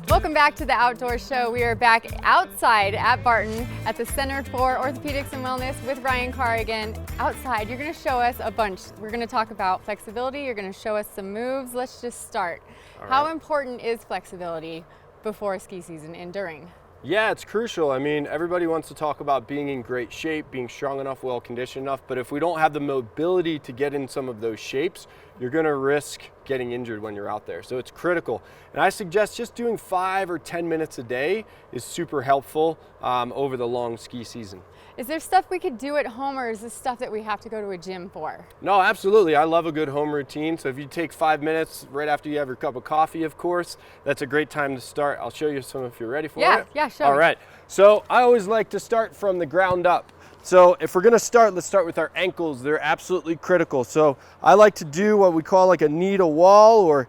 Welcome back to the Outdoor Show. We are back outside at Barton at the Center for Orthopedics and Wellness with Ryan Carr again. Outside, you're going to show us a bunch. We're going to talk about flexibility. You're going to show us some moves. Let's just start. All right. How important is flexibility before ski season and during? Yeah, it's crucial. I mean, everybody wants to talk about being in great shape, being strong enough, well conditioned enough, but if we don't have the mobility to get in some of those shapes, you're going to risk getting injured when you're out there. So it's critical. And I suggest just doing 5 or 10 minutes a day is super helpful over the long ski season. Is there stuff we could do at home, or is this stuff that we have to go to a gym for? No, absolutely. I love a good home routine. So if you take 5 minutes right after you have your cup of coffee, of course, that's a great time to start. I'll show you some if you're ready for it. Yeah, show All me. right. So I always like to start from the ground up. So if we're going to start, let's start with our ankles. They're absolutely critical. So I like to do what we call like a knee to wall, or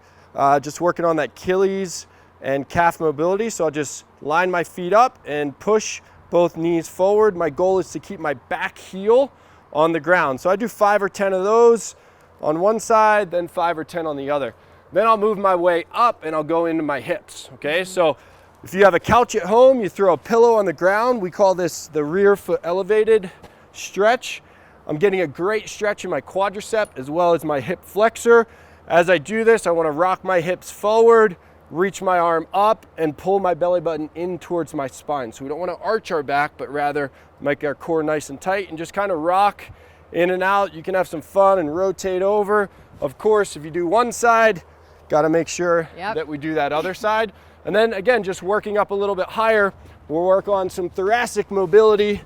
just working on that Achilles and calf mobility. So I'll just line my feet up and push both knees forward. My goal is to keep my back heel on the ground. So I do 5 or 10 of those on one side, then 5 or 10 on the other. Then I'll move my way up and I'll go into my hips, okay? So if you have a couch at home, you throw a pillow on the ground. We call this the rear foot elevated stretch. I'm getting a great stretch in my quadricep as well as my hip flexor. As I do this, I want to rock my hips forward, reach my arm up, and pull my belly button in towards my spine. So we don't want to arch our back, but rather make our core nice and tight and just kind of rock in and out. You can have some fun and rotate over. Of course, if you do one side, got to make sure that we do that other side. And then again, just working up a little bit higher, we'll work on some thoracic mobility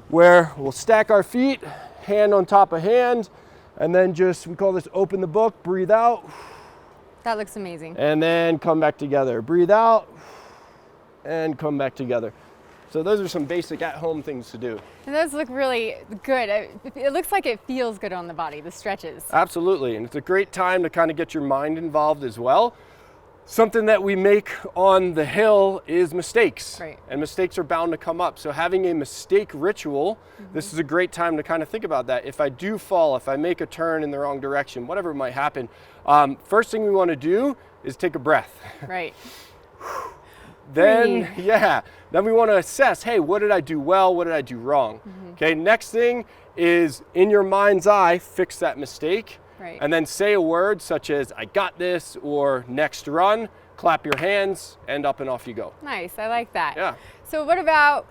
where we'll stack our feet, hand on top of hand, and then just, we call this open the book, breathe out. That looks amazing. And then come back together. Breathe out and come back together. So those are some basic at-home things to do. And those look really good. It looks like it feels good on the body, the stretches. Absolutely, and it's a great time to kind of get your mind involved as well. Something that we make on the hill is mistakes, right? And mistakes are bound to come up. So having a mistake ritual, this is a great time to kind of think about that. If I do fall, if I make a turn in the wrong direction, whatever might happen, first thing we want to do is take a breath. Right. Then we want to assess, hey, what did I do well? What did I do wrong? Okay, next thing is, in your mind's eye, fix that mistake. Right. And then say a word such as, I got this, or next run, clap your hands, and up and off you go. Nice, I like that. Yeah. So what about,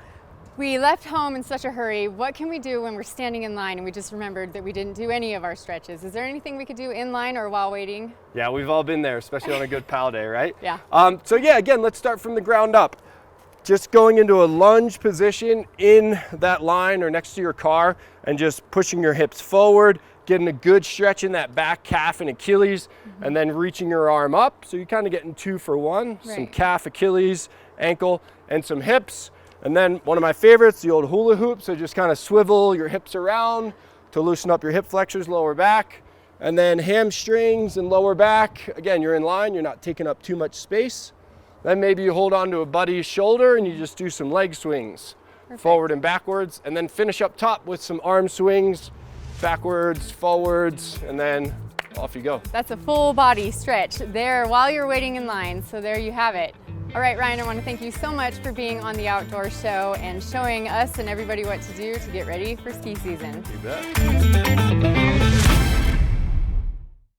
we left home in such a hurry, what can we do when we're standing in line and we just remembered that we didn't do any of our stretches? Is there anything we could do in line or while waiting? Yeah, we've all been there, especially on a good pal day, right? Yeah. So yeah, again, let's start from the ground up. Just going into a lunge position in that line or next to your car and just pushing your hips forward, getting a good stretch in that back calf and Achilles, and then reaching your arm up. So you're kind of getting 2 for 1, some calf, Achilles, ankle, and some hips. And then one of my favorites, the old hula hoop. So just kind of swivel your hips around to loosen up your hip flexors, lower back, and then hamstrings and lower back. Again, you're in line, you're not taking up too much space. Then maybe you hold on to a buddy's shoulder and you just do some leg swings, forward and backwards, and then finish up top with some arm swings, backwards, forwards, and then off you go. That's a full body stretch there while you're waiting in line. So there you have it. All right, Ryan, I want to thank you so much for being on the Outdoor Show and showing us and everybody what to do to get ready for ski season. You bet.